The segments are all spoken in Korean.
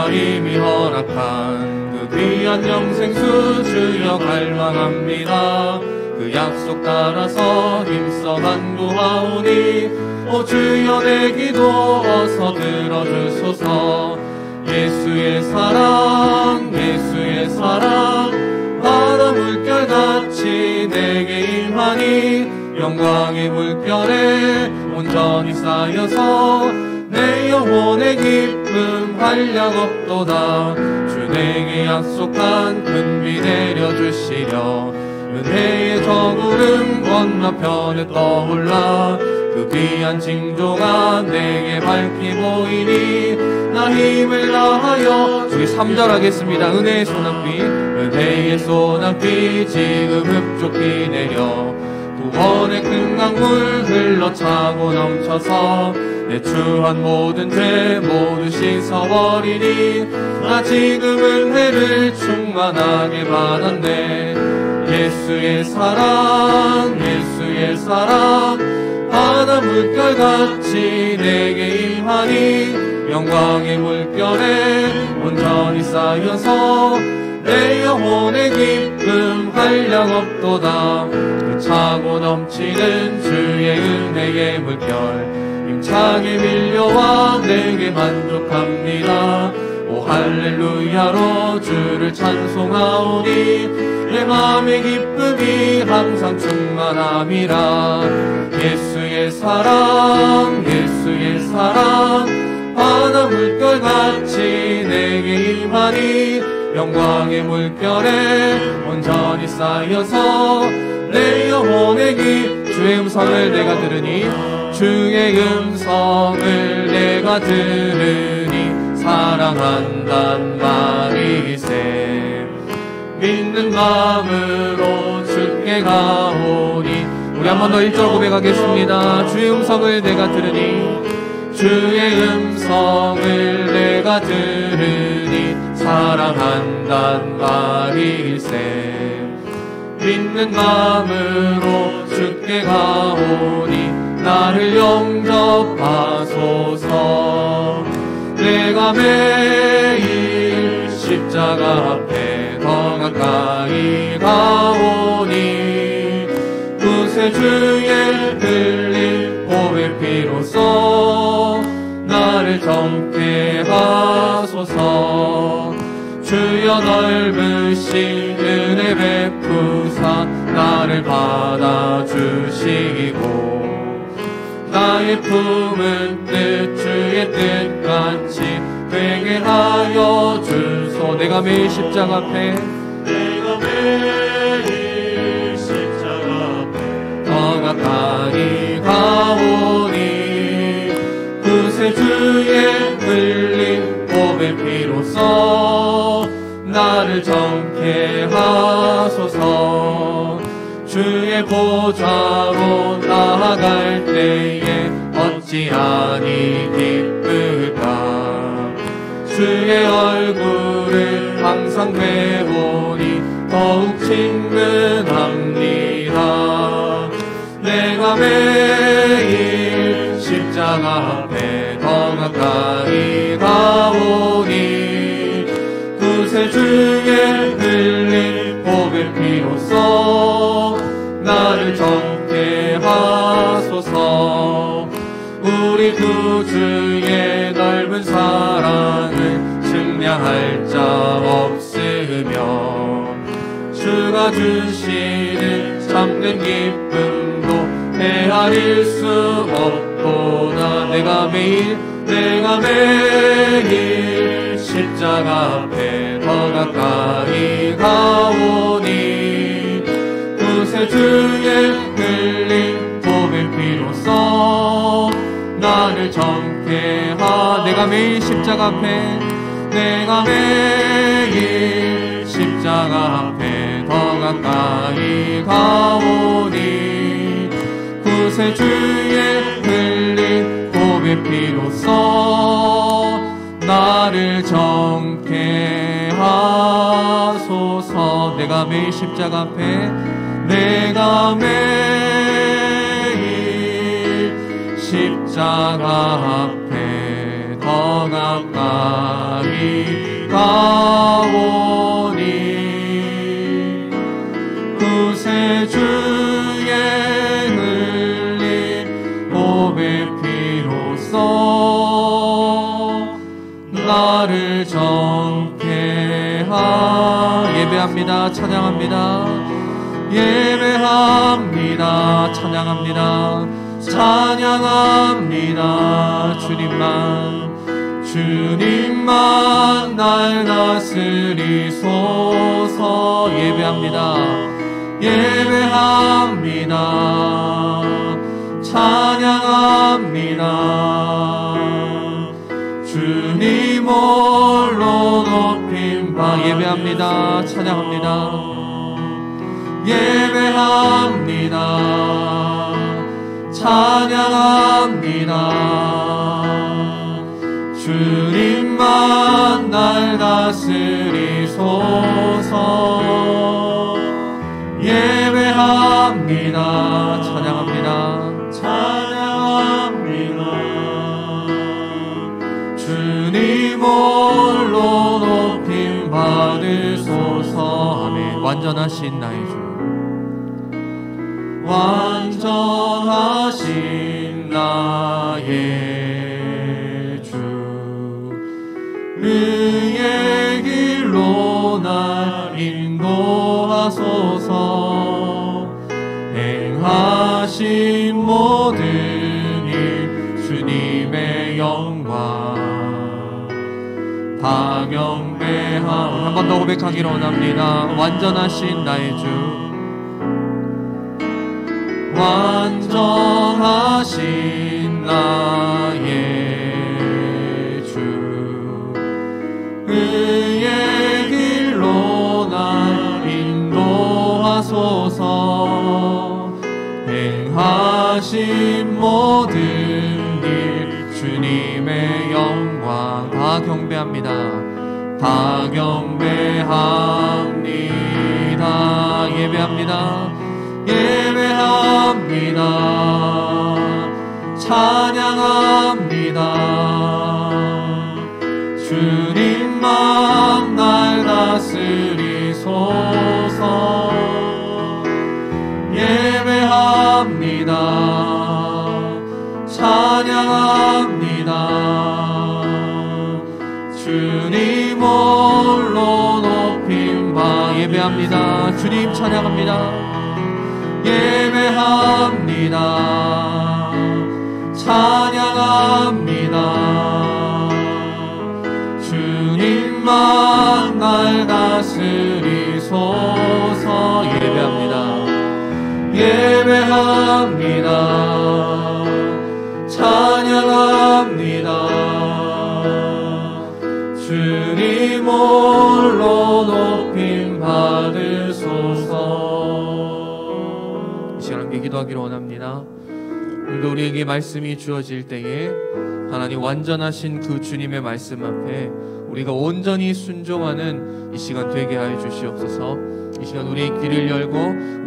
하나님이 허락한 그 귀한 영생수 주여 갈망합니다. 그 약속 따라서 힘써 간구하오니 오 주여 내 기도 어서 들어주소서. 예수의 사랑 예수의 사랑 바다 물결같이 내게 임하니 영광의 물결에 온전히 쌓여서 내 영혼의 기쁨 한량없도다. 주 내게 약속한 큰 비 내려주시려 은혜의 저구름 건너편에 떠올라 그 귀한 징조가 내게 밝히 보이니 나 힘을 다하여 저기 3절 하겠습니다. 은혜의 소낙비 은혜의 소낙비 지금 흡족히 내려 구원의 큰 강물 흘러차고 넘쳐서 내 추한 모든 죄 모두 씻어버리니 나 지금 은혜를 충만하게 받았네. 예수의 사랑 예수의 사랑 바다 물결같이 내게 임하니 영광의 물결에 온전히 쌓여서 내 영혼의 기쁨 한량없도다. 그 차고 넘치는 주의 은혜의 물결 힘차게 밀려와 내게 만족합니다. 오 할렐루야로 주를 찬송하오니 내 마음의 기쁨이 항상 충만함이라. 예수의 사랑 예수의 사랑 바다 물결같이 내게 임하니 영광의 물결에 온전히 쌓여서 내 영혼의 주의 음성을 내가 들으니 주의 음성을 내가 들으니 사랑한단 말이세. 믿는 마음으로 주께 가오니 우리 한 번 더 1절 고백하겠습니다. 주의 음성을 내가 들으니 주의 음성을 내가 들으니 사랑한단 말이세. 믿는 마음으로 주께 가오니 나를 영접하소서. 내가 매일 십자가 앞에 더 가까이 가오니 구세주의 흘린 보배 피로써 나를 정케 하소서. 주여 넓으신 은혜 베푸사 나를 받아주시고 나의 품은 뜻 주의 뜻같이 되게 하여 주소. 내가 매일 십자가 앞에 내가 매일 십자가 앞에 더 가까이 가오니 구세주의 흘린 보배 피로써 나를 정케 하소서. 주의 보좌로 나아갈 때에 어찌하니 기쁠까. 주의 얼굴을 항상 배우니 더욱 친근합니다. 내가 매일 십자가 앞에 더 가까이 가오니 구세주의 흘린 보배 피로써 나를 정케 하소서. 우리 구주의 넓은 사랑을 측량할 자 없으며 주가 주시는 참된 기쁨도 헤아릴 수 없도다. 내가 매일 십자가 앞에 더 가까이 가오니 구세주의 흘린 보배 피로써 나를 정케 내가 매일 십자가 앞에 내가 매일 십자가 앞에 더 가까이 가오니 구세주의 흘린 보배 피로써 나를 정케 하소서. 내가 매일 십자가 앞에 내가 매일 십자가 앞에 더 가까이 가오니 구세주의 흘린 몸의 피로써 나를 정케하. 예배합니다. 찬양합니다. 예배합니다. 찬양합니다. 찬양합니다. 주님만 날 다스리소서. 예배합니다. 예배합니다. 찬양합니다. 주님 홀로 높임 바. 예배합니다. 찬양합니다. 예배합니다. 찬양합니다. 주님만 날 다스리소서. 예배합니다. 찬양합니다. 찬양합니다. 주님 홀로 높임 받으소서. 아멘. 완전하신 나의 주, 완전하신 나의 주, 의의 길로 날 인도하소서. 행하신 모든 일 주님의 영광 다 경배하오. 한 번 더 고백하기를 원합니다. 완전하신 나의 주, 완전하신 나의 주, 의의 길로 날 인도하소서. 행하신 모든 일 주님의 영광 다 경배합니다. 다 경배합니다. 예배합니다. 예배합니다. 찬양합니다. 주님만 날 다스리소서. 예배합니다. 찬양합니다. 주님 홀로 높임 바. 예배합니다. 주님 찬양합니다. 예배합니다. 찬양합니다. 주님만 날 다스리소서. 예배합니다. 예배합니다. 찬양합니다. 주님 홀로 높임 받으소서. 기도하기를 원합니다. 오늘도 우리에게 말씀이 주어질 때에 하나님 완전하신 그 주님의 말씀 앞에 우리가 온전히 순종하는 이 시간 되게 하여 주시옵소서. 이 시간 우리의 귀를 열고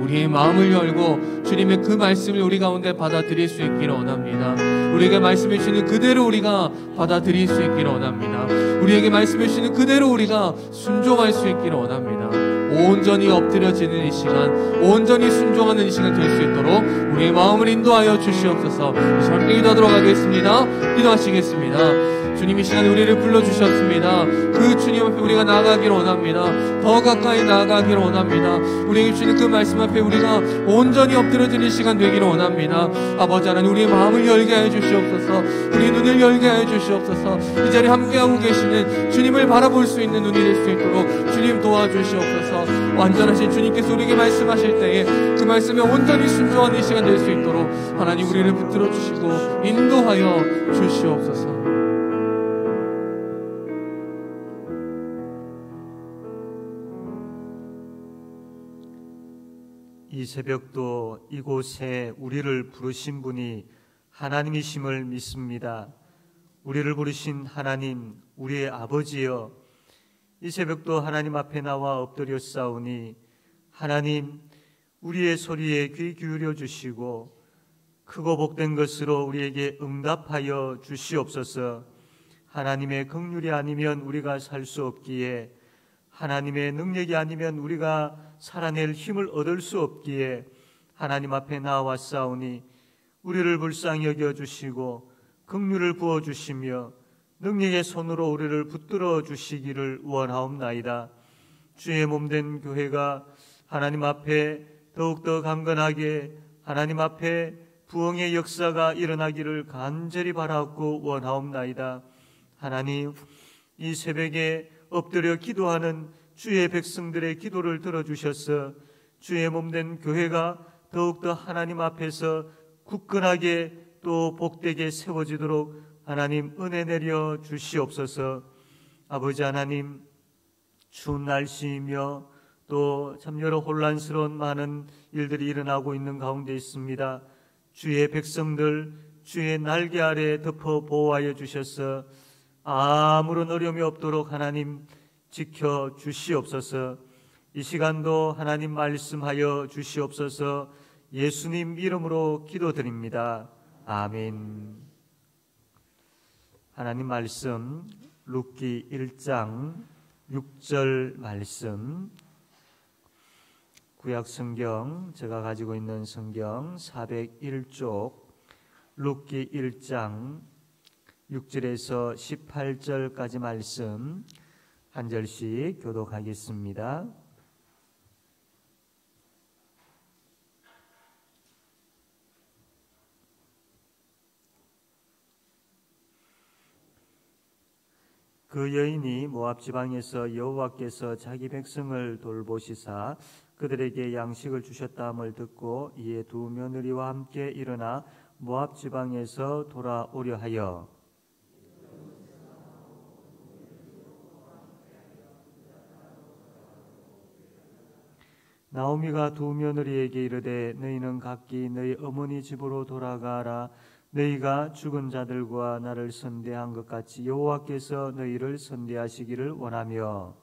우리의 마음을 열고 주님의 그 말씀을 우리 가운데 받아들일 수 있기를 원합니다. 우리에게 말씀해 주시는 그대로 우리가 받아들일 수 있기를 원합니다. 우리에게 말씀해 주시는 그대로 우리가 순종할 수 있기를 원합니다. 온전히 엎드려지는 이 시간, 온전히 순종하는 이 시간 될 수 있도록 우리의 마음을 인도하여 주시옵소서. 이 시간 기도하도록 하겠습니다. 기도하시겠습니다. 주님 이 시간에 우리를 불러주셨습니다. 그 주님 앞에 우리가 나아가기를 원합니다. 더 가까이 나아가기를 원합니다. 우리에게 주시는 그 말씀 앞에 우리가 온전히 엎드려지는 시간 되기를 원합니다. 아버지 하나님, 우리의 마음을 열게 하여 주시옵소서. 우리의 눈을 열게 하여 주시옵소서. 이 자리에 함께하고 계시는 주님을 바라볼 수 있는 눈이 될 수 있도록 주님 도와주시옵소서. 완전하신 주님께서 우리에게 말씀하실 때에 그 말씀에 온전히 순종하는 이 시간 될 수 있도록 하나님 우리를 붙들어 주시고 인도하여 주시옵소서. 이 새벽도 이곳에 우리를 부르신 분이 하나님이심을 믿습니다. 우리를 부르신 하나님, 우리의 아버지여, 이 새벽도 하나님 앞에 나와 엎드려 싸우니 하나님, 우리의 소리에 귀 기울여 주시고 크고 복된 것으로 우리에게 응답하여 주시옵소서. 하나님의 긍휼이 아니면 우리가 살 수 없기에, 하나님의 능력이 아니면 우리가 살아낼 힘을 얻을 수 없기에 하나님 앞에 나와싸우니 우리를 불쌍히 여겨주시고 긍휼을 부어주시며 능력의 손으로 우리를 붙들어 주시기를 원하옵나이다. 주의 몸된 교회가 하나님 앞에 더욱더 강건하게 하나님 앞에 부흥의 역사가 일어나기를 간절히 바라고 원하옵나이다. 하나님, 이 새벽에 엎드려 기도하는 주의 백성들의 기도를 들어주셔서 주의 몸된 교회가 더욱더 하나님 앞에서 굳건하게 또 복되게 세워지도록 하나님 은혜 내려 주시옵소서. 아버지 하나님, 추운 날씨이며 또 참 여러 혼란스러운 많은 일들이 일어나고 있는 가운데 있습니다. 주의 백성들 주의 날개 아래 덮어 보호하여 주셔서 아무런 어려움이 없도록 하나님 지켜 주시옵소서. 이 시간도 하나님 말씀하여 주시옵소서. 예수님 이름으로 기도드립니다. 아멘. 하나님 말씀 룻기 1장 6절 말씀, 구약 성경 제가 가지고 있는 성경 401쪽 룻기 1장 6절에서 18절까지 말씀 한 절씩 교독하겠습니다. 그 여인이 모압 지방에서 여호와께서 자기 백성을 돌보시사 그들에게 양식을 주셨다함을 듣고 이에 두 며느리와 함께 일어나 모압 지방에서 돌아오려 하여 나오미가 두 며느리에게 이르되 너희는 각기 너희 어머니 집으로 돌아가라. 너희가 죽은 자들과 나를 선대한 것 같이 여호와께서 너희를 선대하시기를 원하며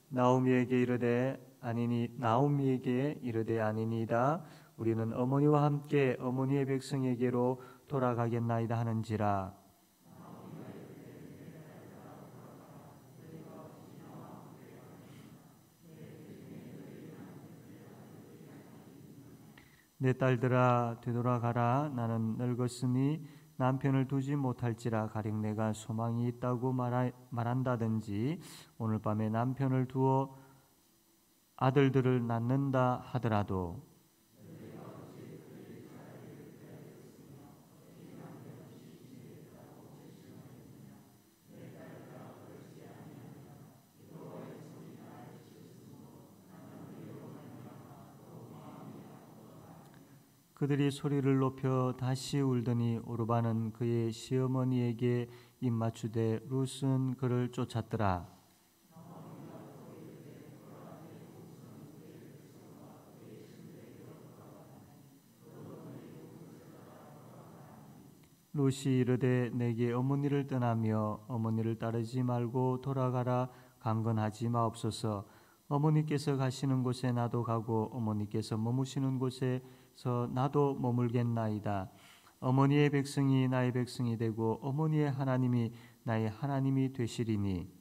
나오미에게 이르되 아니니이다. 우리는 어머니와 함께 어머니의 백성에게로 돌아가겠나이다 하는지라. 내 딸들아 되돌아가라. 나는 늙었으니 남편을 두지 못할지라. 가령 내가 소망이 있다고 말한다든지 오늘 밤에 남편을 두어 아들들을 낳는다 하더라도 그들이 소리를 높여 다시 울더니 오르바는 그의 시어머니에게 입맞추되 룻은 그를 쫓았더라. 룻이 이르되 내게 어머니를 떠나며 어머니를 따르지 말고 돌아가라. 강건하지 마옵소서. 어머니께서 가시는 곳에 나도 가고 어머니께서 머무시는 곳에서 나도 머물겠나이다. 어머니의 백성이 나의 백성이 되고 어머니의 하나님이 나의 하나님이 되시리니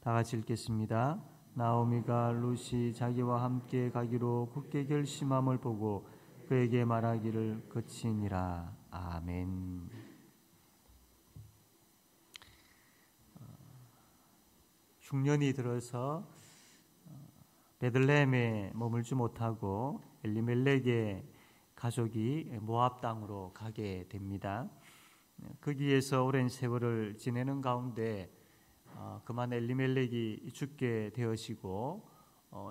다 같이 읽겠습니다. 나오미가 룻이 자기와 함께 가기로 굳게 결심함을 보고 그에게 말하기를 그치니라. 아멘. 흉년이 들어서 베들레헴에 머물지 못하고 엘리멜렉의 가족이 모압 땅으로 가게 됩니다. 거기에서 오랜 세월을 지내는 가운데 그만 엘리멜렉이 죽게 되어지고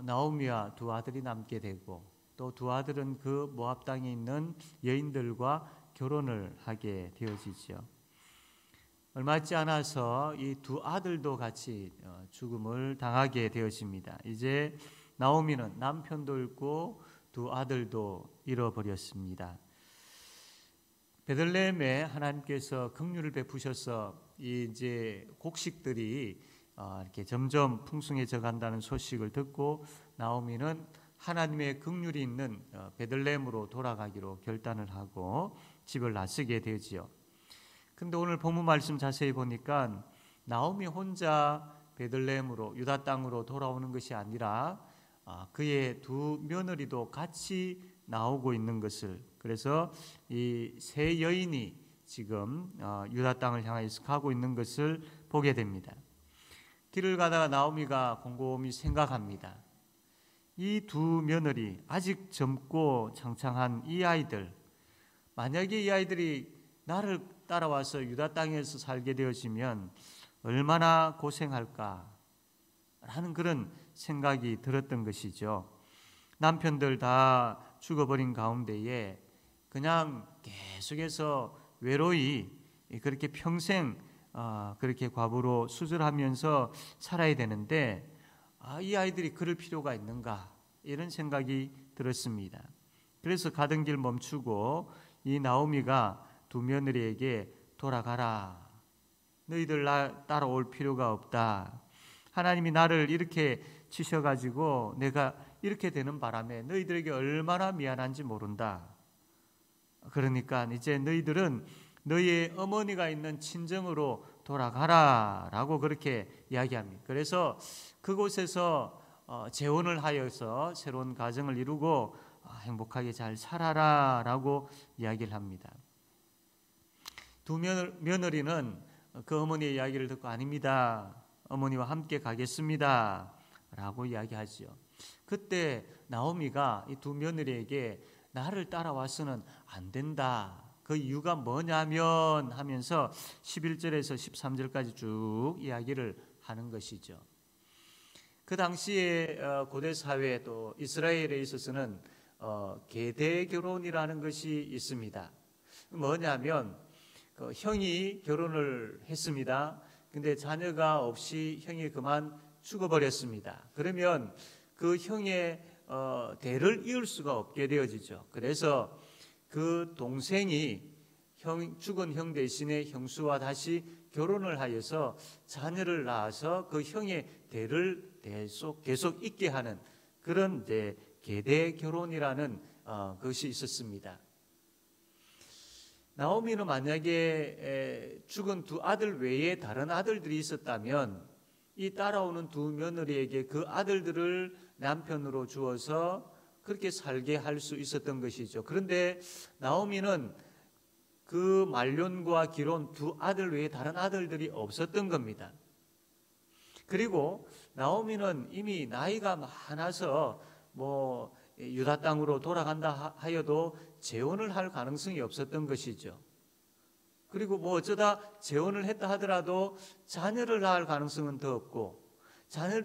나오미와 두 아들이 남게 되고 또 두 아들은 그 모압 땅에 있는 여인들과 결혼을 하게 되어지죠. 얼마 있지 않아서 이 두 아들도 같이 죽음을 당하게 되어집니다. 이제 나오미는 남편도 잃고 두 아들도 잃어버렸습니다. 베들레헴에 하나님께서 긍휼을 베푸셔서 이제 곡식들이 이렇게 점점 풍성해져 간다는 소식을 듣고 나오미는 하나님의 긍휼이 있는 베들레헴으로 돌아가기로 결단을 하고 집을 나서게 되지요. 근데 오늘 본문 말씀 자세히 보니까 나오미 혼자 베들레헴으로 유다 땅으로 돌아오는 것이 아니라 그의 두 며느리도 같이 나오고 있는 것을, 그래서 이 세 여인이 지금 유다 땅을 향해서 가고 있는 것을 보게 됩니다. 길을 가다가 나오미가 곰곰이 생각합니다. 이 두 며느리, 아직 젊고 창창한 이 아이들, 만약에 이 아이들이 나를 따라와서 유다 땅에서 살게 되어지면 얼마나 고생할까 라는 그런 생각이 들었던 것이죠. 남편들 다 죽어버린 가운데에 그냥 계속해서 외로이 그렇게 평생 그렇게 과부로 수절하면서 살아야 되는데 이 아이들이 그럴 필요가 있는가, 이런 생각이 들었습니다. 그래서 가던 길 멈추고 이 나오미가 두 며느리에게 돌아가라, 너희들 나 따라올 필요가 없다, 하나님이 나를 이렇게 치셔가지고 내가 이렇게 되는 바람에 너희들에게 얼마나 미안한지 모른다. 그러니까 이제 너희들은 너희의 어머니가 있는 친정으로 돌아가라 라고 그렇게 이야기합니다. 그래서 그곳에서 재혼을 하여서 새로운 가정을 이루고 행복하게 잘 살아라 라고 이야기를 합니다. 두 며느리는 그 어머니의 이야기를 듣고 아닙니다, 어머니와 함께 가겠습니다 라고 이야기하죠. 그때 나오미가 이 두 며느리에게 나를 따라와서는 안 된다, 그 이유가 뭐냐면 하면서 11절에서 13절까지 쭉 이야기를 하는 것이죠. 그 당시에 고대 사회 또 이스라엘에 있어서는 계대 결혼이라는 것이 있습니다. 뭐냐면 형이 결혼을 했습니다. 근데 자녀가 없이 형이 그만 죽어버렸습니다. 그러면 그 형의 대를 이을 수가 없게 되어지죠. 그래서 그 동생이 죽은 형 대신에 형수와 다시 결혼을 하여서 자녀를 낳아서 그 형의 대를 계속 잇게 하는 그런 계대 결혼이라는 것이 있었습니다. 나오미는 만약에 죽은 두 아들 외에 다른 아들들이 있었다면 이 따라오는 두 며느리에게 그 아들들을 남편으로 주어서 그렇게 살게 할 수 있었던 것이죠. 그런데 나오미는 그 말론과 기론 두 아들 외에 다른 아들들이 없었던 겁니다. 그리고 나오미는 이미 나이가 많아서 유다 땅으로 돌아간다 하여도 재혼을 할 가능성이 없었던 것이죠. 그리고 어쩌다 재혼을 했다 하더라도 자녀를 낳을 가능성은 더 없고,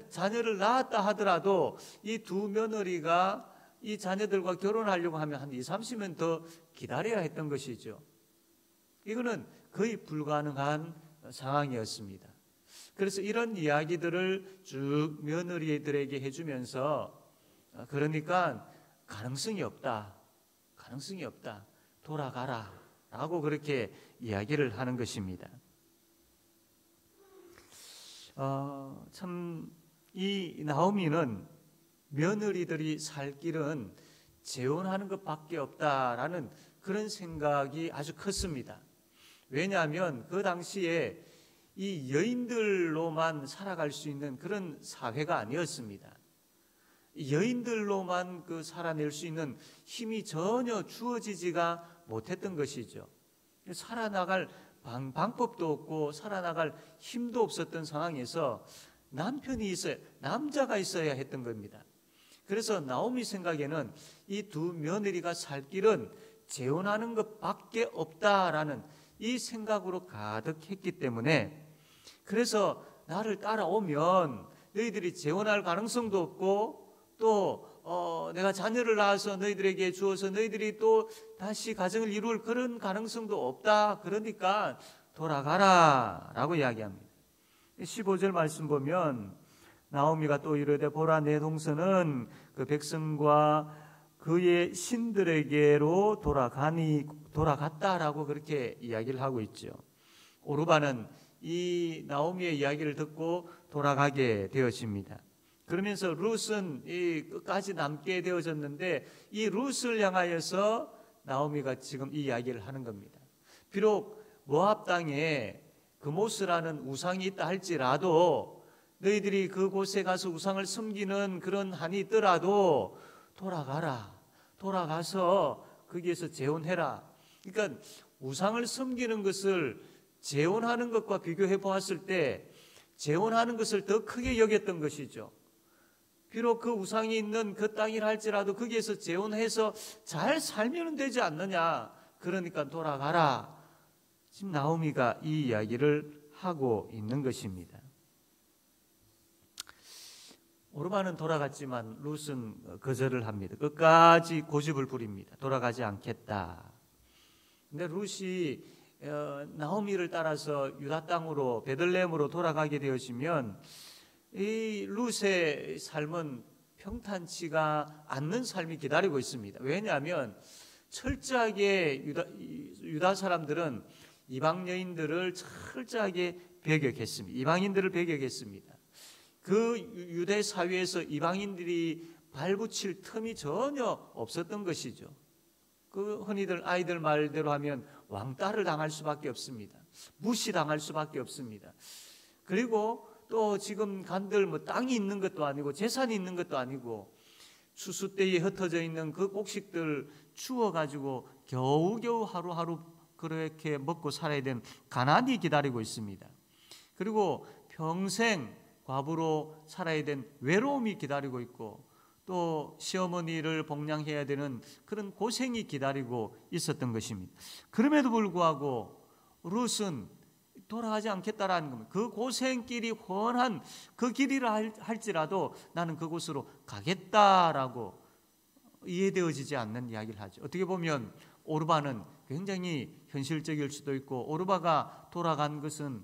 자녀를 낳았다 하더라도 이 두 며느리가 이 자녀들과 결혼하려고 하면 한 20-30년 더 기다려야 했던 것이죠. 이거는 거의 불가능한 상황이었습니다. 그래서 이런 이야기들을 쭉 며느리들에게 해주면서 그러니까 가능성이 없다, 돌아가라 라고 그렇게 이야기를 하는 것입니다. 참 이 나오미는 며느리들이 살 길은 재혼하는 것밖에 없다라는 그런 생각이 아주 컸습니다. 왜냐하면 그 당시에 이 여인들로만 살아갈 수 있는 그런 사회가 아니었습니다. 여인들로만 살아낼 수 있는 힘이 전혀 주어지지가 못했던 것이죠. 살아나갈 방법도 없고 살아나갈 힘도 없었던 상황에서 남편이 남자가 있어야 했던 겁니다. 그래서 나오미 생각에는 이 두 며느리가 살 길은 재혼하는 것밖에 없다라는 이 생각으로 가득했기 때문에, 그래서 나를 따라오면 너희들이 재혼할 가능성도 없고 또 내가 자녀를 낳아서 너희들에게 주어서 너희들이 또 다시 가정을 이룰 그런 가능성도 없다. 그러니까 돌아가라 라고 이야기합니다. 15절 말씀 보면 나오미가 또 이르되 보라 내 동서는 그 백성과 그의 신들에게로 돌아갔다라고 그렇게 이야기를 하고 있죠. 오르바는 이 나오미의 이야기를 듣고 돌아가게 되어집니다. 그러면서 룻은 끝까지 남게 되어졌는데 이 룻을 향하여서 나오미가 지금 이 이야기를 하는 겁니다. 비록 모압 땅에 그모스라는 우상이 있다 할지라도 너희들이 그곳에 가서 우상을 섬기는 그런 한이 있더라도 돌아가라. 돌아가서 거기에서 재혼해라. 그러니까 우상을 섬기는 것을 재혼하는 것과 비교해 보았을 때 재혼하는 것을 더 크게 여겼던 것이죠. 비록 그 우상이 있는 그 땅이라 할지라도 거기에서 재혼해서 잘 살면 되지 않느냐. 그러니까 돌아가라. 지금 나오미가 이 이야기를 하고 있는 것입니다. 오르바는 돌아갔지만 룻은 거절을 합니다. 끝까지 고집을 부립니다. 돌아가지 않겠다. 근데 룻이 나오미를 따라서 유다 땅으로 베들레헴으로 돌아가게 되어지면 이 룻의 삶은 평탄치가 않는 삶이 기다리고 있습니다. 왜냐하면 철저하게 유다 사람들은 이방 여인들을 철저하게 배격했습니다. 이방인들을 배격했습니다. 그 유대 사회에서 이방인들이 발붙일 틈이 전혀 없었던 것이죠. 그 흔히들 아이들 말대로 하면 왕따를 당할 수밖에 없습니다. 무시당할 수밖에 없습니다. 그리고 또 지금 간들 땅이 있는 것도 아니고 재산이 있는 것도 아니고 추수때에 흩어져 있는 그 곡식들 주워가지고 겨우겨우 하루하루 그렇게 먹고 살아야 되는 가난이 기다리고 있습니다. 그리고 평생 과부로 살아야 된 외로움이 기다리고 있고 또 시어머니를 복양해야 되는 그런 고생이 기다리고 있었던 것입니다. 그럼에도 불구하고 룻은 돌아가지 않겠다라는 겁니다. 그 고생길이 훤한 그 길이라 할지라도 나는 그곳으로 가겠다라고 이해되어지지 않는 이야기를 하죠. 어떻게 보면 오르바는 굉장히 현실적일 수도 있고 오르바가 돌아간 것은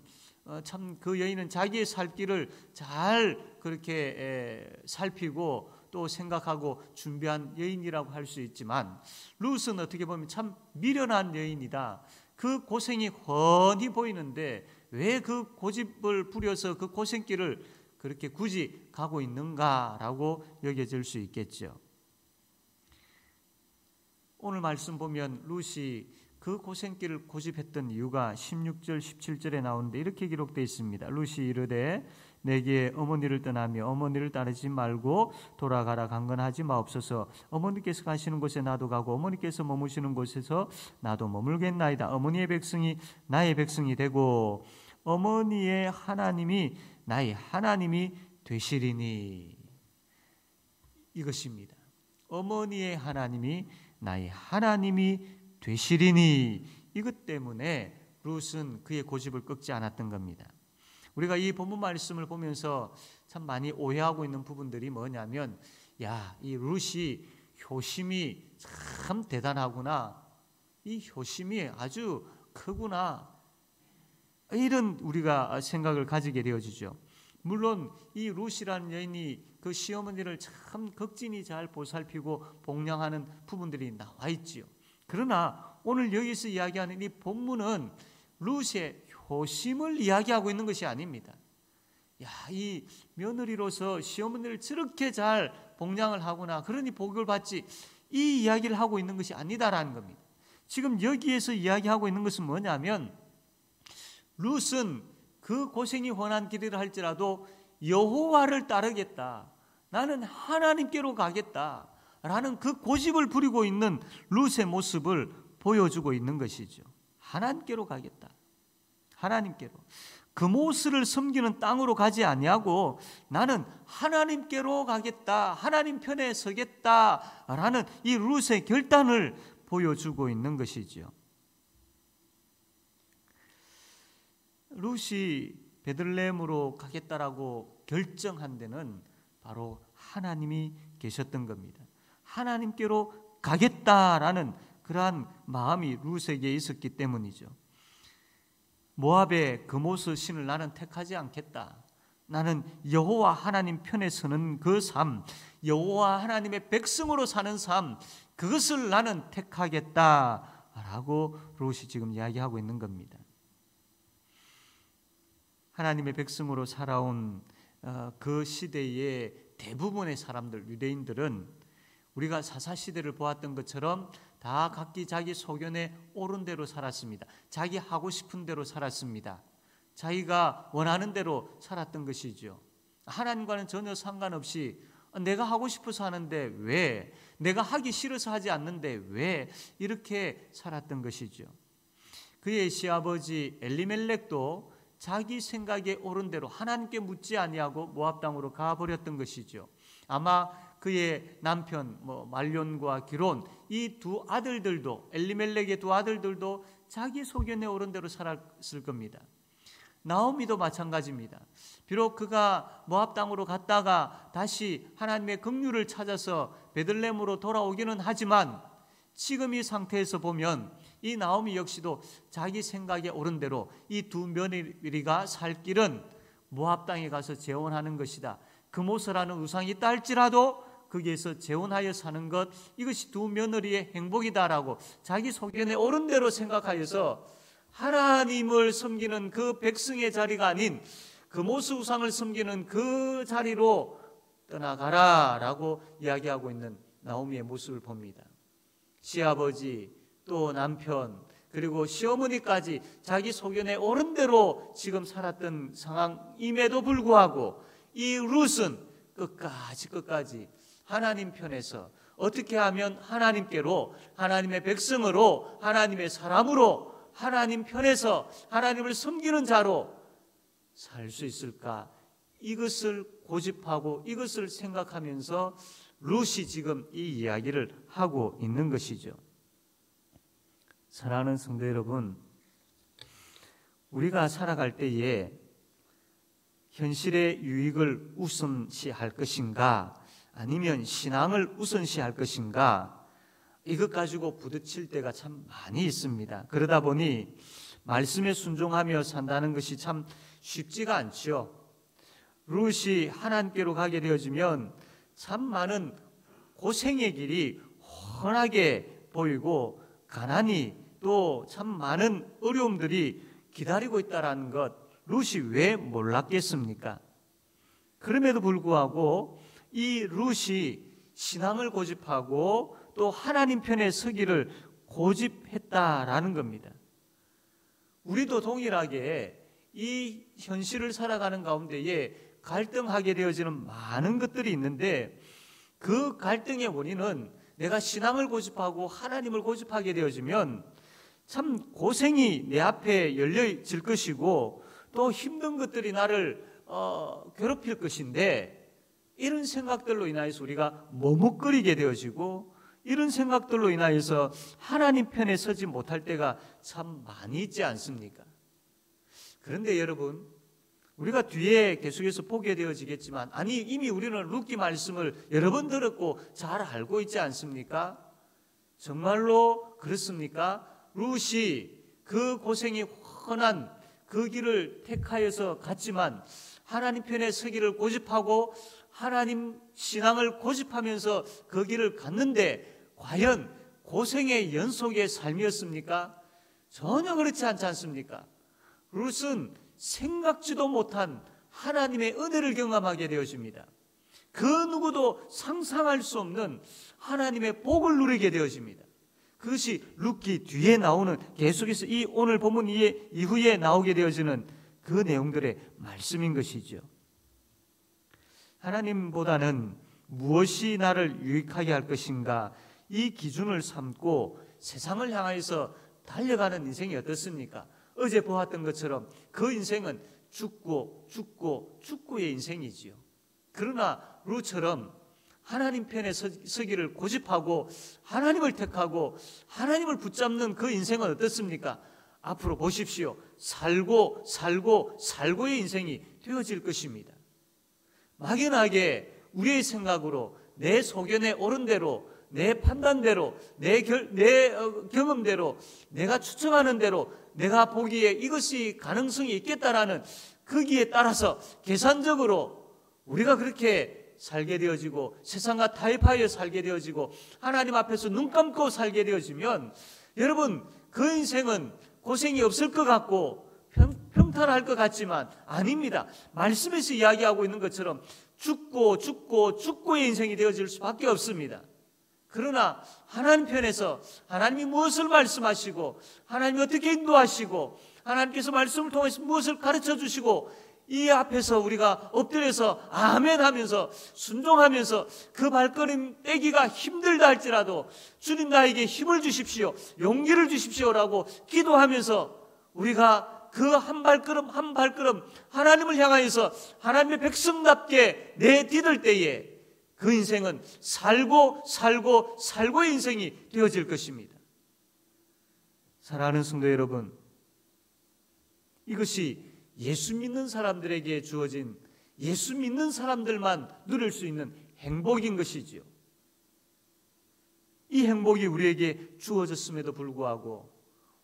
참 그 여인은 자기의 살 길을 잘 그렇게 살피고 또 생각하고 준비한 여인이라고 할 수 있지만 룻은 어떻게 보면 참 미련한 여인이다. 그 고생이 훤히 보이는데 왜 그 고집을 부려서 그 고생길을 그렇게 굳이 가고 있는가라고 여겨질 수 있겠죠. 오늘 말씀 보면 룻이 그 고생길을 고집했던 이유가 16절 17절에 나오는데 이렇게 기록되어 있습니다. 룻이 이르되 내게 어머니를 떠나며 어머니를 따르지 말고 돌아가라. 강건하지 마옵소서. 어머니께서 가시는 곳에 나도 가고 어머니께서 머무시는 곳에서 나도 머물겠나이다. 어머니의 백성이 나의 백성이 되고 어머니의 하나님이 나의 하나님이 되시리니. 이것입니다. 어머니의 하나님이 나의 하나님이 되시리니. 이것 때문에 룻은 그의 고집을 꺾지 않았던 겁니다. 우리가 이 본문 말씀을 보면서 참 많이 오해하고 있는 부분들이 뭐냐면 이 룻이 효심이 참 대단하구나. 이 효심이 아주 크구나. 이런 우리가 생각을 가지게 되어지죠. 물론 이 룻이라는 여인이 그 시어머니를 참 극진히 잘 보살피고 복양하는 부분들이 나와 있지요. 그러나 오늘 여기서 이야기하는 이 본문은 룻의 효심을 이야기하고 있는 것이 아닙니다. 이 며느리로서 시어머니를 저렇게 잘 복양을 하구나, 그러니 복을 받지, 이 이야기를 하고 있는 것이 아니다라는 겁니다. 지금 여기에서 이야기하고 있는 것은 뭐냐면 룻은 그 고생이 훤한 길이라 할지라도 여호와를 따르겠다, 나는 하나님께로 가겠다 라는 그 고집을 부리고 있는 룻의 모습을 보여주고 있는 것이죠. 하나님께로 가겠다. 하나님께로. 그모스를 섬기는 땅으로 가지 아니하고 나는 하나님께로 가겠다. 하나님 편에 서겠다라는 이 룻의 결단을 보여주고 있는 것이죠. 룻이 베들레헴으로 가겠다라고 결정한 데는 바로 하나님이 계셨던 겁니다. 하나님께로 가겠다라는 그러한 마음이 룻에게 있었기 때문이죠. 모압의 그모스 신을 나는 택하지 않겠다. 나는 여호와 하나님 편에 서는 그 삶, 여호와 하나님의 백성으로 사는 삶, 그것을 나는 택하겠다라고 롯이 지금 이야기하고 있는 겁니다. 하나님의 백성으로 살아온 그 시대의 대부분의 사람들, 유대인들은 우리가 사사시대를 보았던 것처럼 다 각기 자기 소견에 옳은 대로 살았습니다. 자기 하고 싶은 대로 살았습니다. 자기가 원하는 대로 살았던 것이죠. 하나님과는 전혀 상관없이 내가 하고 싶어서 하는데 왜, 내가 하기 싫어서 하지 않는데 왜, 이렇게 살았던 것이죠. 그의 시아버지 엘리멜렉도 자기 생각에 옳은 대로 하나님께 묻지 아니하고 모압 땅으로 가버렸던 것이죠. 아마 그의 남편 말론과 기론, 이 두 아들들도, 엘리멜렉의 두 아들들도 자기 소견에 옳은 대로 살았을 겁니다. 나오미도 마찬가지입니다. 비록 그가 모압 땅으로 갔다가 다시 하나님의 긍휼을 찾아서 베들레헴으로 돌아오기는 하지만 지금 이 상태에서 보면 이 나오미 역시도 자기 생각에 옳은 대로 이 두 며느리가 살 길은 모압 땅에 가서 재혼하는 것이다. 금오서라는 우상이 있다 할지라도 거기에서 재혼하여 사는 것, 이것이 두 며느리의 행복이다라고 자기 소견에 옳은 대로 생각하여서 하나님을 섬기는 그 백성의 자리가 아닌 금오서 우상을 섬기는 그 자리로 떠나가라라고 이야기하고 있는 나오미의 모습을 봅니다. 시아버지, 또 남편, 그리고 시어머니까지 자기 소견에 옳은 대로 지금 살았던 상황임에도 불구하고 이 룻은 끝까지 하나님 편에서 어떻게 하면 하나님께로, 하나님의 백성으로, 하나님의 사람으로, 하나님 편에서 하나님을 섬기는 자로 살 수 있을까? 이것을 고집하고 이것을 생각하면서 룻이 지금 이 이야기를 하고 있는 것이죠. 사랑하는 성도 여러분, 우리가 살아갈 때에 현실의 유익을 우선시할 것인가, 아니면 신앙을 우선시할 것인가, 이것 가지고 부딪힐 때가 참 많이 있습니다. 그러다 보니 말씀에 순종하며 산다는 것이 참 쉽지가 않죠. 룻이 하나님께로 가게 되어지면 참 많은 고생의 길이 훤하게 보이고 가난이 또 참 많은 어려움들이 기다리고 있다는 것, 룻이 왜 몰랐겠습니까? 그럼에도 불구하고 이 룻이 신앙을 고집하고 또 하나님 편에 서기를 고집했다라는 겁니다. 우리도 동일하게 이 현실을 살아가는 가운데에 갈등하게 되어지는 많은 것들이 있는데, 그 갈등의 원인은 내가 신앙을 고집하고 하나님을 고집하게 되어지면 참 고생이 내 앞에 열려질 것이고 또 힘든 것들이 나를 괴롭힐 것인데, 이런 생각들로 인하여서 우리가 머뭇거리게 되어지고 이런 생각들로 인하여서 하나님 편에 서지 못할 때가 참 많이 있지 않습니까? 그런데 여러분, 우리가 뒤에 계속해서 보게 되어지겠지만, 아니 이미 우리는 룻기 말씀을 여러 번 들었고 잘 알고 있지 않습니까? 정말로 그렇습니까? 룻이 그 고생이 훤한 그 길을 택하여서 갔지만 하나님 편에 서기를 고집하고 하나님 신앙을 고집하면서 그 길을 갔는데 과연 고생의 연속의 삶이었습니까? 전혀 그렇지 않지 않습니까? 룻은 생각지도 못한 하나님의 은혜를 경험하게 되어집니다. 그 누구도 상상할 수 없는 하나님의 복을 누리게 되어집니다. 그것이 룻기 뒤에 나오는, 계속해서 이 오늘 본문 이후에 나오게 되어지는 그 내용들의 말씀인 것이죠. 하나님보다는 무엇이 나를 유익하게 할 것인가, 이 기준을 삼고 세상을 향해서 달려가는 인생이 어떻습니까? 어제 보았던 것처럼 그 인생은 죽고의 인생이지요. 그러나 룻처럼 하나님 편에 서기를 고집하고 하나님을 택하고 하나님을 붙잡는 그 인생은 어떻습니까? 앞으로 보십시오. 살고의 인생이 되어질 것입니다. 막연하게 우리의 생각으로, 내 소견에 옳은 대로, 내 판단대로, 내 경험대로, 내가 추측하는 대로, 내가 보기에 이것이 가능성이 있겠다라는 거기에 따라서 계산적으로 우리가 그렇게 살게 되어지고 세상과 타협하여 살게 되어지고 하나님 앞에서 눈 감고 살게 되어지면 여러분 그 인생은 고생이 없을 것 같고 평탄할 것 같지만 아닙니다. 말씀에서 이야기하고 있는 것처럼 죽고의 인생이 되어질 수밖에 없습니다. 그러나 하나님 편에서 하나님이 무엇을 말씀하시고 하나님이 어떻게 인도하시고 하나님께서 말씀을 통해서 무엇을 가르쳐 주시고 이 앞에서 우리가 엎드려서 아멘 하면서 순종하면서 그 발걸음 떼기가 힘들다 할지라도 주님 나에게 힘을 주십시오, 용기를 주십시오라고 기도하면서 우리가 그 한 발걸음 한 발걸음 하나님을 향하여서 하나님의 백성답게 내디딜 때에 그 인생은 살고의 인생이 되어질 것입니다. 사랑하는 성도 여러분, 이것이 예수 믿는 사람들에게 주어진, 예수 믿는 사람들만 누릴 수 있는 행복인 것이지요. 이 행복이 우리에게 주어졌음에도 불구하고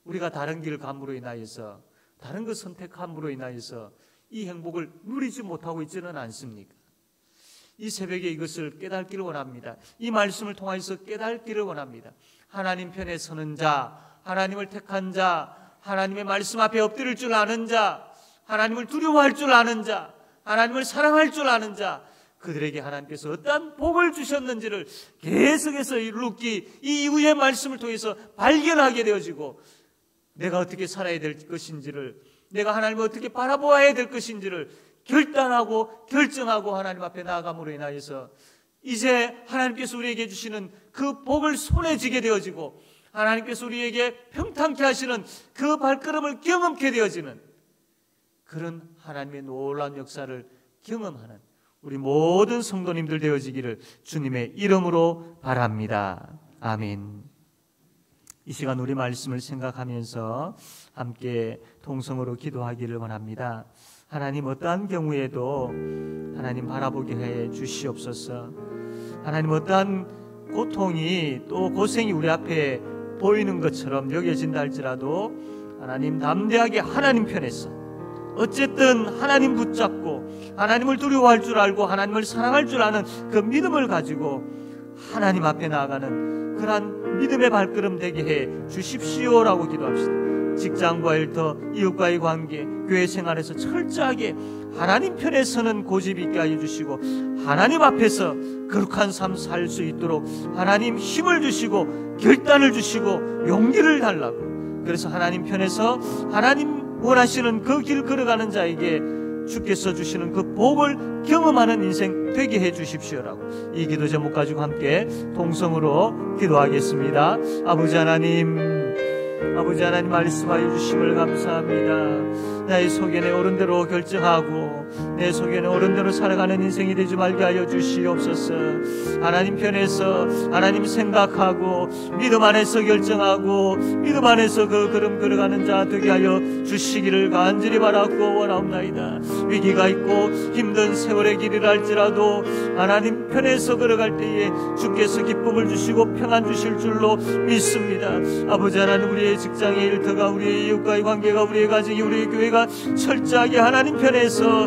우리가 다른 길을 감으로 인하여서, 다른 것 선택함으로 인하여서 이 행복을 누리지 못하고 있지는 않습니까? 이 새벽에 이것을 깨닫기를 원합니다. 이 말씀을 통해서 깨닫기를 원합니다. 하나님 편에 서는 자, 하나님을 택한 자, 하나님의 말씀 앞에 엎드릴 줄 아는 자, 하나님을 두려워할 줄 아는 자, 하나님을 사랑할 줄 아는 자, 그들에게 하나님께서 어떠한 복을 주셨는지를 계속해서 룻기 이 이후의 말씀을 통해서 발견하게 되어지고 내가 어떻게 살아야 될 것인지를, 내가 하나님을 어떻게 바라보아야 될 것인지를 결단하고 결정하고 하나님 앞에 나아감으로 인하여서 이제 하나님께서 우리에게 주시는 그 복을 손에 쥐게 되어지고 하나님께서 우리에게 평탄케 하시는 그 발걸음을 경험케 되어지는 그런 하나님의 놀라운 역사를 경험하는 우리 모든 성도님들 되어지기를 주님의 이름으로 바랍니다. 아멘. 이 시간 우리 말씀을 생각하면서 함께 통성으로 기도하기를 원합니다. 하나님, 어떠한 경우에도 하나님 바라보게 해 주시옵소서. 하나님, 어떠한 고통이 또 고생이 우리 앞에 보이는 것처럼 여겨진다 할지라도 하나님 담대하게 하나님 편에서 어쨌든 하나님 붙잡고 하나님을 두려워할 줄 알고 하나님을 사랑할 줄 아는 그 믿음을 가지고 하나님 앞에 나아가는 그러한 믿음의 발걸음 되게 해 주십시오라고 기도합시다. 직장과 일터, 이웃과의 관계, 교회 생활에서 철저하게 하나님 편에 서는 고집 있게 하여 주시고 하나님 앞에서 거룩한 삶 살 수 있도록 하나님 힘을 주시고 결단을 주시고 용기를 달라고, 그래서 하나님 편에서 하나님 원하시는 그 길 걸어가는 자에게 주께서 주시는 그 복을 경험하는 인생 되게 해 주십시오라고 이 기도 제목 가지고 함께 통성으로 기도하겠습니다. 아버지 하나님 말씀하여 주심을 감사합니다. 나의 소견에 옳은 대로 결정하고 내 소견에 옳은 대로 살아가는 인생이 되지 말게 하여 주시옵소서. 하나님 편에서 하나님 생각하고 믿음 안에서 결정하고 믿음 안에서 그 걸음 걸어가는 자 되게 하여 주시기를 간절히 바라고 원하옵나이다. 위기가 있고 힘든 세월의 길이라 할지라도 하나님 편에서 걸어갈 때에 주께서 기쁨을 주시고 평안 주실 줄로 믿습니다. 아버지 하나님, 우리의 직장의 일터가, 우리의 이웃과의 관계가, 우리의 가정이, 우리의 교회가 철저하게 하나님 편에서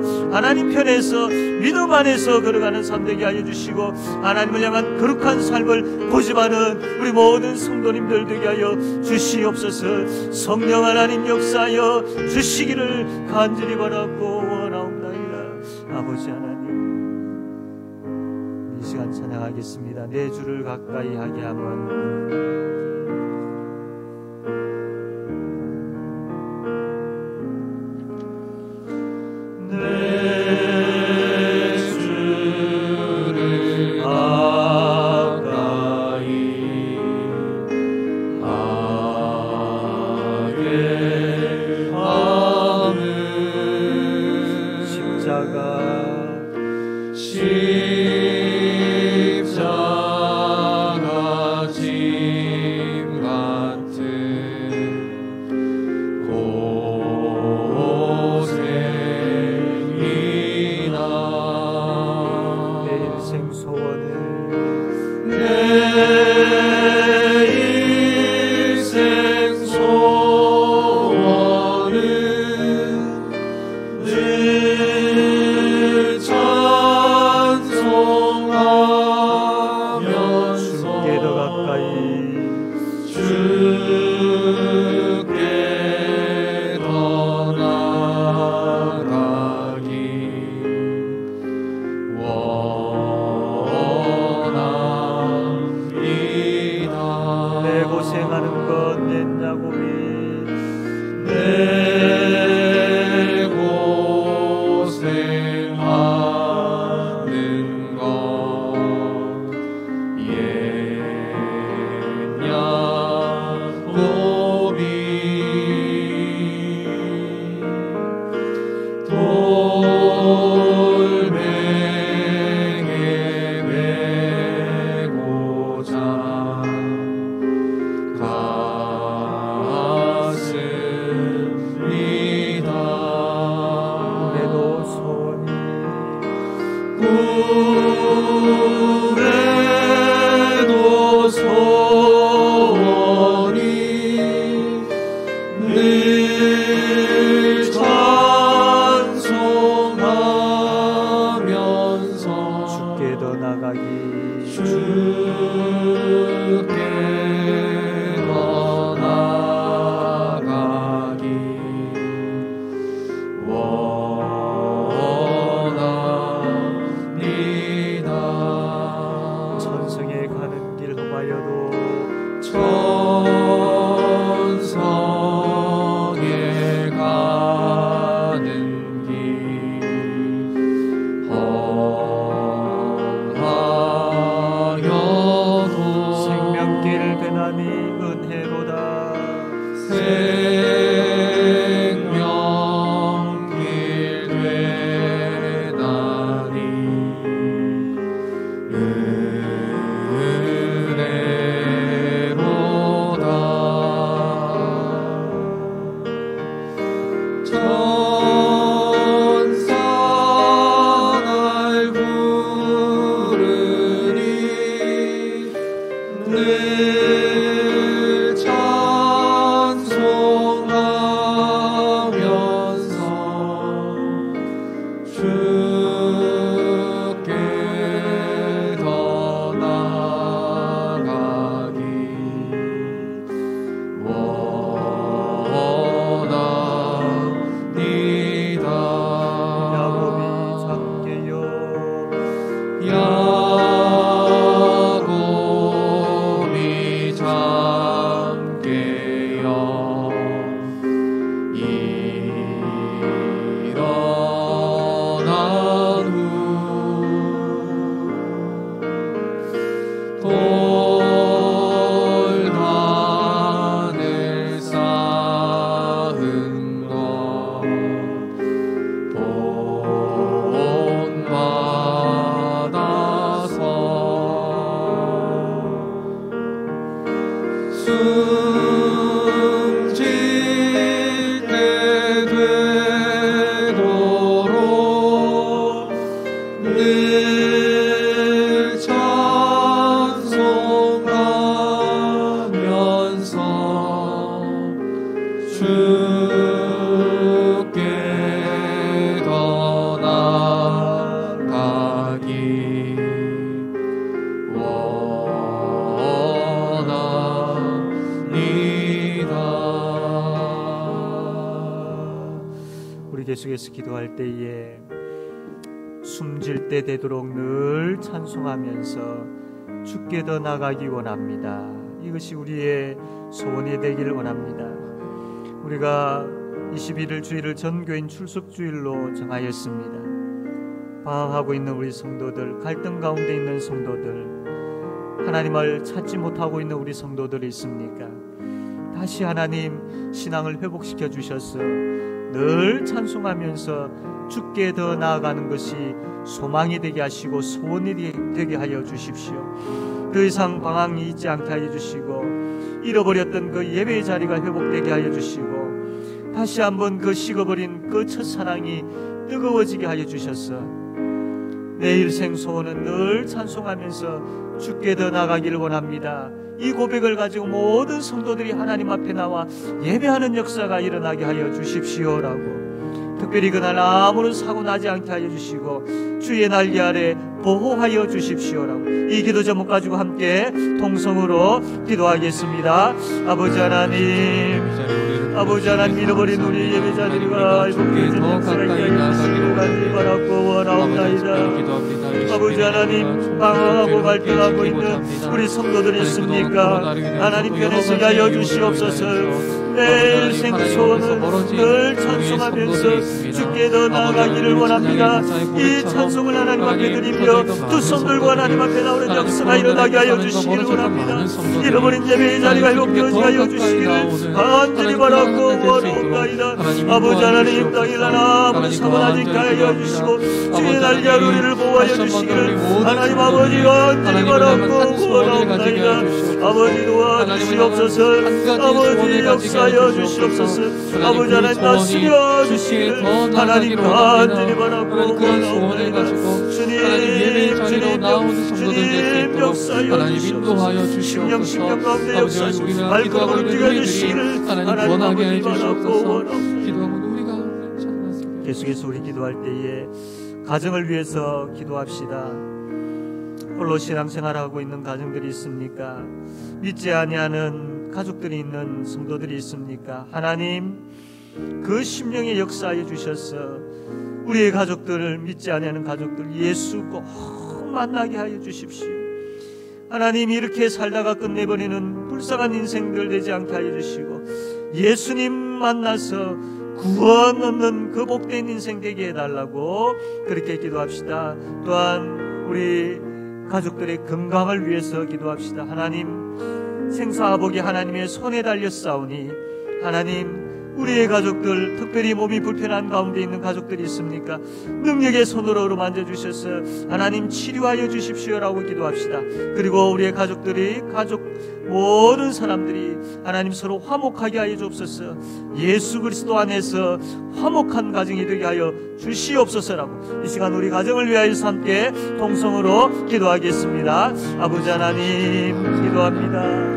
믿음 안에서 걸어가는 삶 되게 하여 주시고 하나님을 향한 거룩한 삶을 고집하는 우리 모든 성도님들 되게 하여 주시옵소서. 성령 하나님 역사하여 주시기를 간절히 바라고 원하옵나이다. 아버지 하나님, 이 시간 찬양하겠습니다. 내 주를 가까이 하게 함은 십자가 지 야곱이 내 고생하는 것 옛 야곱이 돌멩에 메고자 갔습니다. 꿈에도 소원이 꿈에도 소원이 늘 찬송하면서 주께 더 나가기 주께 더 나가기 원합니다. 천성에 가는 길 험하여도 천성에 가는 길 험하여도 생명길 되나니 은혜로다. 생명길 되나니 은혜로다. 천사 날 부르니 늘 찬송하면서 주께 더 나가기 원합니다. 야곱이 잡게요 야곱이 잠께여 일어난 후 돌단을 쌓은 것 본받아서 숨질 때 되도록 늘 찬송하면서 주께 더 나가기 원합니다. 우리 계속해서 기도할 때에 숨질 때 되도록 늘 찬송하면서 주께 더 나가기 원합니다. 이것이 우리의 소원이 되기를 원합니다. 우리가 21일 주일을 전교인 출석주일로 정하였습니다. 방황하고 있는 우리 성도들, 갈등 가운데 있는 성도들, 하나님을 찾지 못하고 있는 우리 성도들이 있습니까? 다시 하나님 신앙을 회복시켜 주셔서 늘 찬송하면서 주께 더 나아가는 것이 소망이 되게 하시고 소원이 되게 하여 주십시오. 더 이상 방황이 있지 않게 하여 주시고 잃어버렸던 그 예배의 자리가 회복되게 하여 주시고 다시 한번 그 식어버린 그 첫사랑이 뜨거워지게 하여 주셔서 내 일생 소원은 늘 찬송하면서 주께 더 나가기를 원합니다. 이 고백을 가지고 모든 성도들이 하나님 앞에 나와 예배하는 역사가 일어나게 하여 주십시오라고, 특별히 그날 아무런 사고 나지 않게 하여 주시고 주의 날개 아래 보호하여 주십시오라고 이 기도 제목 가지고 함께 통성으로 기도하겠습니다. 아버지 하나님, 아버지 하나님, 잃어버린 우리 예배자들과 이곳에 더 가까이 나가기를 바라고 원하옵나이다. 아버지 하나님, 방황하고 갈등하고 있는 우리 성도들이 있습니까? 하나님 편에 서게 하여 주시옵소서. 내 생소원은 늘 찬송하면서 주께 더 나아가기를 원합니다. 이 찬송을 하나님 앞에 드리며 두 손 들고 하나님 앞에 나오는 역사가 일어나게 하여 주시기를 원합니다. 잃어버린 예배의 자리가 회복되어지게 하여 주시기를 간절히 바라고 원하옵나이다. 아버지 하나님, 땅일 하나 아버지 사모하지게 하여 주시고 주의 날개 우리를 보호하여 주시기를 하나님 아버지 간절히 바라고 원하옵나이다. 아버지 도와주시옵소서. 아버지 역사하여 주시옵소서. 아버지 하나님 다스려 주시기를 하나님 간절히 바라고 원하옵나이다. 주님 역사하여 주시옵소서. 심령 가운데 역사하시고 발걸음을 뛰어주시기를 하나님 아버지 바라고 원하옵나이다. 계속해서 우리 기도할 때에 가정을 위해서 기도합시다. 홀로 신앙생활하고 있는 가정들이 있습니까? 믿지 아니하는 가족들이 있는 성도들이 있습니까? 하나님, 그 심령에 역사하여 주셔서 우리의 가족들을, 믿지 아니하는 가족들 예수 꼭 만나게 하여 주십시오. 하나님, 이렇게 살다가 끝내버리는 불쌍한 인생들 되지 않게 하여 주시고 예수님 만나서 구원 얻는 그 복된 인생 되게 해달라고 그렇게 기도합시다. 또한 우리 가족들의 건강을 위해서 기도합시다. 하나님, 생사화복이 하나님의 손에 달렸사오니 하나님, 우리의 가족들, 특별히 몸이 불편한 가운데 있는 가족들이 있습니까? 능력의 손으로 만져주셔서 하나님 치료하여 주십시오라고 기도합시다. 그리고 우리의 가족들이, 모든 사람들이 하나님 서로 화목하게 하여 주옵소서. 예수 그리스도 안에서 화목한 가정이 되게 하여 주시옵소서라고 이 시간 우리 가정을 위하여서 함께 통성으로 기도하겠습니다. 아버지 하나님, 기도합니다.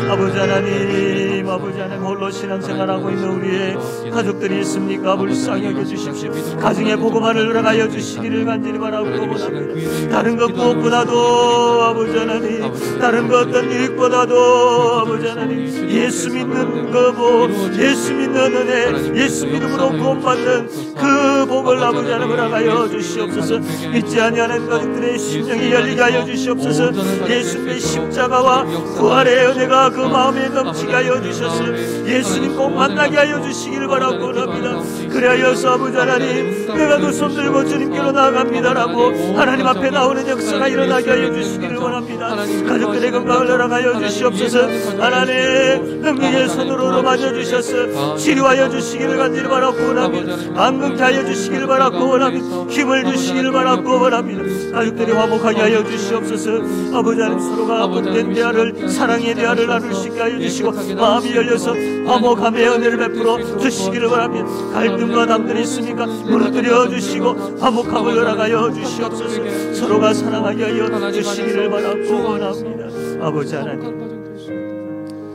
아버지 하나님, 아버지 하나님, 홀로 신앙생활하고 있는 우리의 가족들이 있습니까? 불쌍히 여겨주십시오. 가정의 복음화를 허락하여 주시기를 간절히 바라고 원합니다. 다른 것 무엇보다도 아버지 하나님, 다른 것 어떤 일익보다도 아버지 하나님, 예수 믿는 그 복, 예수 믿는 은혜, 예수 믿음으로 구원받는 그 복을 아버지 하나님 허락하여 주시옵소서. 믿지 아니하는 가족들의 심령이 열리게 하여 주시옵소서. 예수님의 십자가와 부활의 은혜가 그 마음에 넘치게 하여 주셔서 예수님 꼭 만나게 하여 주시기를 바라고 원합니다. 그래야여서 아버지 하나님, 내가 두 손 들고 주님께로 나아갑니다라고 하나님 앞에 나오는 역사가 일어나게 하여 주시기를 원합니다. 가족들의 건강을 허락하여 주시옵소서. 하나님, 능력의 손으로 만져주셔서 치료하여 주시기를 간절히 바라고 원합니다. 안근케 하여 주시기를 바라고 원합니다. 힘을 주시기를 바라고 원합니다. 가족들이 화목하게 하여 주시옵소서. 아버지 하나님, 서로가 복된 대화를, 사랑의 대화를 나눌 수 있게 하여 주시고 마음이 열려서 화목함의 은혜를 베풀어 주시기를 바랍니다. 갈등과 담들이 있으니까 무너뜨려 주시고 화목함을 허락하여 주시옵소서. 서로가 사랑하게 하여 주시기를 바라고 원합니다. 아버지 하나님,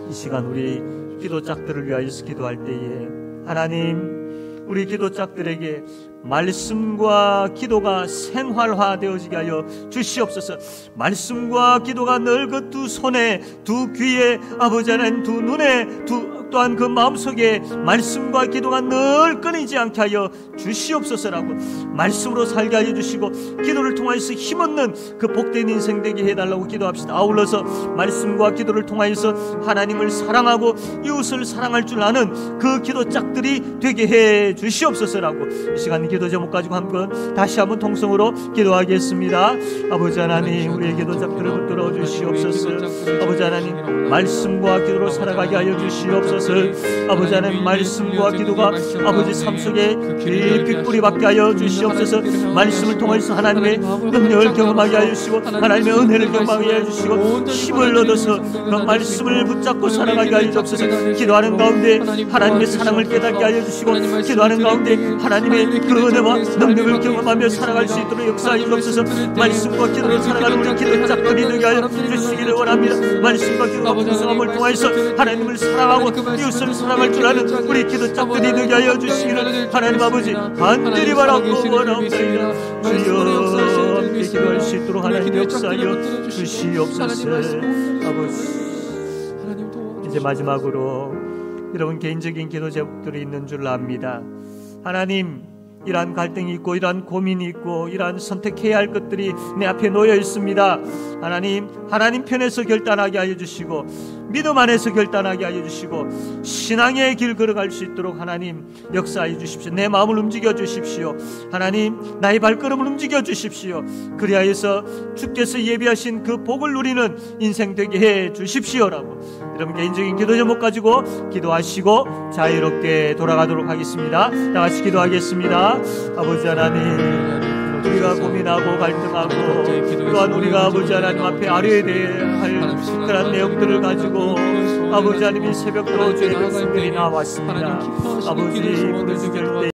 이 시간 우리 기도짝들을 위하여서 기도할 때에 하나님, 우리 기도짝들에게 말씀과 기도가 생활화되어지게 하여 주시옵소서. 말씀과 기도가 늘 그 두 손에, 두 귀에, 아버지 하나님, 두 눈에, 또한 그 마음속에 말씀과 기도가 늘 끊이지 않게 하여 주시옵소서라고 말씀으로 살게 하여 주시고 기도를 통하여서 힘없는 그 복된 인생 되게 해달라고 기도합시다. 아울러서 말씀과 기도를 통하여서 하나님을 사랑하고 이웃을 사랑할 줄 아는 그 기도짝들이 되게 해 주시옵소서라고 이 시간 기도 제목 가지고 다시 한번 통성으로 기도하겠습니다. 아버지 하나님, 우리의 기도짝들을 붙들어 주시옵소서. 아버지 하나님, 말씀과 기도로 살아가게 하여 주시옵소서. 아버지 하나님, 말씀과 기도가 아버지 삶 속에 깊이 뿌리 박게 하여 주시옵소서. 말씀을 통해서 하나님의 능력을 경험하게 하여 주시고 하나님의 은혜를 경험하게 하여 주시고 힘을 얻어서 그 말씀을 붙잡고 살아가게 하여 주옵소서. 기도하는 가운데 하나님의 사랑을 깨닫게 하여 주시고 기도하는 가운데 하나님의 그 은혜와 능력을 경험하며 살아갈 수 있도록 역사하여 주옵소서. 말씀과 기도로 살아가는 우리 기도짝들이 되게 하여 주시기를 원합니다. 말씀과 기도가 풍성함을 통해서 하나님을 사랑하고 이웃을 사랑할 줄 아는 우리 기도짝들이 되게 하여 주시기를 하나님 아버지 간절히 바라고 원하옵나이다. 주여 함께 기도할 수 있도록 하나님 역사하여 주시옵소서. 아버지, 이제 마지막으로 여러분 개인적인 기도 제목들이 있는 줄 압니다. 하나님, 이러한 갈등이 있고 이러한 고민이 있고 이러한 선택해야 할 것들이 내 앞에 놓여 있습니다. 하나님 편에서 결단하게 하여 주시고 믿음 안에서 결단하게 하여 주시고 신앙의 길 걸어갈 수 있도록 하나님 역사하여 주십시오. 내 마음을 움직여 주십시오. 하나님, 나의 발걸음을 움직여 주십시오. 그리하여서 주께서 예비하신 그 복을 누리는 인생 되게 해 주십시오라고 여러분 개인적인 기도 제목 가지고 기도하시고 자유롭게 돌아가도록 하겠습니다. 다 같이 기도하겠습니다. 아버지 하나님, 우리가 고민하고 갈등하고 또한 우리가 아버지 하나님 앞에 아뢰야 할 그런 내용들을 가지고 아버지 하나님 이 새벽도 주의 백성들이 나왔습니다. 아버지 부르짖을 때